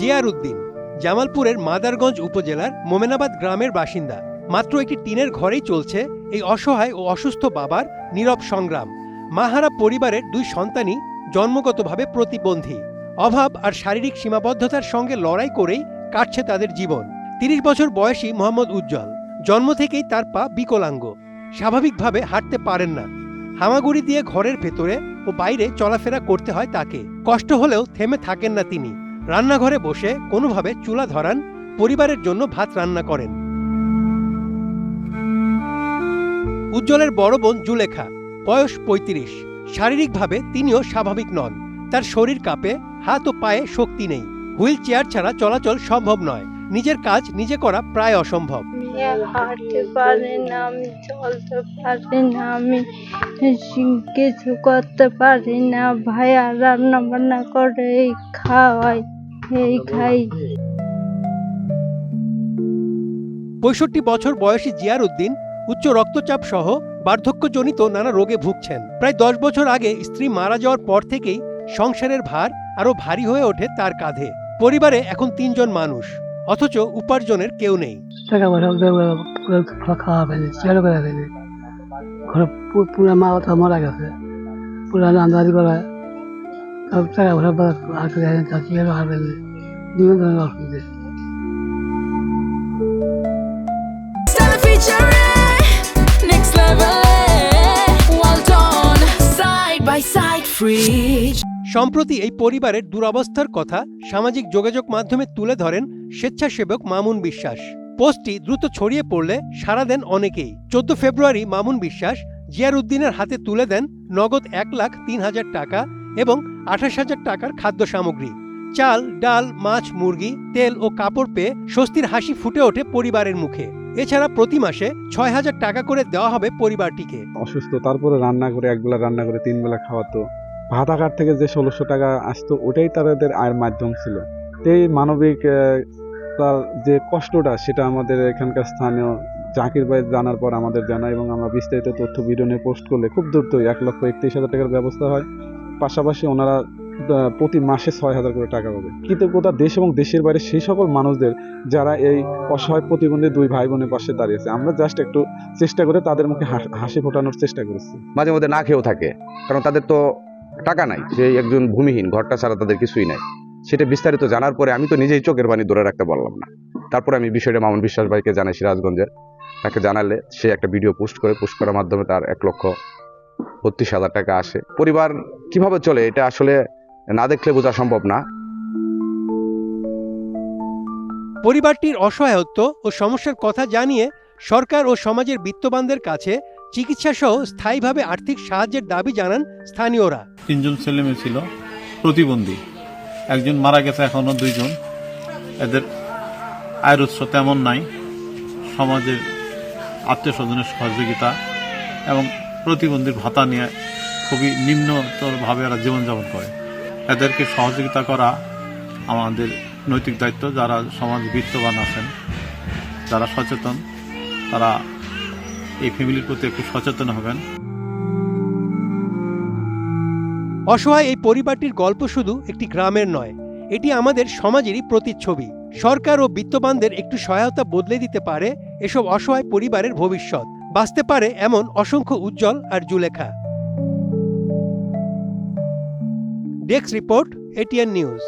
জিয়ার উদ্দিন জামালপুরের মাদারগঞ্জ উপজেলার মোমেনাবাদ গ্রামের বাসিন্দা। মাত্র একটি টিনের ঘরেই চলছে এই অসহায় ও অসুস্থ বাবার নীরব সংগ্রাম। মাহারা পরিবারের 2 সন্তানই জন্মগতভাবে প্রতিবন্ধী। অভাব আর শারীরিক সীমাবদ্ধতার সঙ্গে লড়াই করেই কাটছে তাদের জীবন। 30 বছর বয়সী মোহাম্মদ উজ্জ্বল জন্ম থেকেই তার পা বিকলাঙ্গ, স্বাভাবিকভাবে হাঁটতে পারেন না। হামাগুড়ি দিয়ে ঘরের ভেতরে ও বাইরে চলাফেরা করতে হয় তাকে। কষ্ট হলেও থেমে থাকেন না তিনি। রান্নাঘরে বসে কোনোভাবে চুলা ধরান, পরিবারের জন্য ভাত রান্না করেন। উজ্জ্বলের বড় বোন জুলেখা, বয়স 35। শারীরিকভাবে তিনিও স্বাভাবিক নন। তার শরীর কাঁপে, হাত ও পায়ে শক্তি নেই। হুইল চেয়ার ছাড়া চলাচল সম্ভব নয়। নিজের কাজ নিজে করা প্রায় অসম্ভব। হাঁটতে পারি না, আমি চলতে পারি না, আমি কিছু করতে পারি না। ভাইয়া রান্না বান্না করে এই খাওয়াই, এই খাই। 65 বছর বয়সী জিয়ার উদ্দিন উচ্চ রক্তচাপ সহ বার্ধক্যজনিত নানা রোগে ভুগছেন। প্রায় 10 বছর আগে স্ত্রী মারা যাওয়ার পর থেকেই সংসারের ভার আরো ভারী হয়ে ওঠে তার কাঁধে। পরিবারে এখন 3 জন মানুষ, অথচ উপার্জনের কেউ নেই। পুরা মা মারা গেছে, পুরা রান্নাবাড়ি করা সব টাকা বিভিন্ন ধরনের অসুবিধা। সম্প্রতি এই পরিবারের দুরবস্থার কথা সামাজিক যোগাযোগ মাধ্যমে তুলে ধরেন স্বেচ্ছাসেবক মামুন বিশ্বাস। পোস্টটি দ্রুত ছড়িয়ে পড়লে সাড়া দেন অনেকেই। 14 ফেব্রুয়ারি মামুন বিশ্বাস জিয়ার উদ্দিনের হাতে তুলে দেন নগদ 1,03,000 টাকা এবং 28,000 টাকার খাদ্য সামগ্রী। চাল, ডাল, মাছ, মুরগি, তেল ও কাপড় পেয়ে স্বস্তির হাসি ফুটে ওঠে পরিবারের মুখে। এছাড়া প্রতি মাসে 6,000 টাকা করে দেওয়া হবে পরিবারটিকে। অসুস্থ, তারপরে রান্না করে, একবেলা রান্না করে 3 বেলা খাওয়াতো। ভাত আকার থেকে যে 1600 টাকা আসতো, ওটাই তাদের আয়ের মাধ্যম ছিল। এই মানবিক তার যে কষ্টটা, সেটা আমাদের এখানকার স্থানীয় জাকির ভাই জানার পর আমাদের জানায় এবং আমরা বিস্তারিত তথ্য ভিডিও নিয়ে পোস্ট করলে খুব দ্রুতই 1,31,000 টাকার ব্যবস্থা হয়। পাশাপাশি ওনারা প্রতি মাসে 6,000 করে টাকা পাবে। কৃতজ্ঞতা দেশ এবং দেশের বাইরে সেই সকল মানুষদের যারা এই অসহায় প্রতিবন্ধী 2 ভাই বোনের পাশে দাঁড়িয়েছে। আমরা জাস্ট একটু চেষ্টা করে তাদের মুখে হাসি ফোটানোর চেষ্টা করেছি। মাঝে মধ্যে না খেয়েও থাকে, কারণ তাদের তো টাকা নাই। সেই একজন ভূমিহীন, ঘরটা ছাড়া তাদের কিছুই নাই। সেটা বিস্তারিত জানার পরে আমি তো নিজেই চোখের পানি ধরে রাখতে পারলাম না। তারপরে আমি বিষয়টা মামুন বিশ্বাস ভাইকে জানাই, সিরাজগঞ্জের। তাকে জানালে সে একটা ভিডিও পোস্ট করার মাধ্যমে তার 1,32,000 টাকা আসে। পরিবার কিভাবে চলে এটা আসলে না দেখলে বোঝা সম্ভব না। পরিবারটির অসহায়ত্ব ও সমস্যার কথা জানিয়ে সরকার ও সমাজের বিত্তবানদের কাছে চিকিৎসা সহ স্থায়ীভাবে আর্থিক সাহায্যের দাবি জানান স্থানীয়রা। 3 জন ছেলে মেয়ে ছিল প্রতিবন্ধী, একজন মারা গেছে, এখনো 2 জন। এদের আয়ের উৎস তেমন নাই। সমাজের আত্মীয় স্বজনের সহযোগিতা এবং প্রতিবন্ধীর ভাতা নিয়ে খুবই নিম্নতরভাবে এরা জীবনযাপন করে। এদেরকে সহযোগিতা করা আমাদের নৈতিক দায়িত্ব। যারা সমাজ বিত্তবান আছেন, যারা সচেতন, তারা এই ফ্যামিলির প্রতি একটু সচেতন হবেন। অসহায় এই পরিবারটির গল্প শুধু একটি গ্রামের নয়, এটি আমাদের সমাজেরই প্রতিচ্ছবি। সরকার ও বিত্তবানদের একটু সহায়তা বদলে দিতে পারে এসব অসহায় পরিবারের ভবিষ্যৎ। বাঁচতে পারে এমন অসংখ্য উজ্জ্বল আর Zulekha. Desk report, ATN news.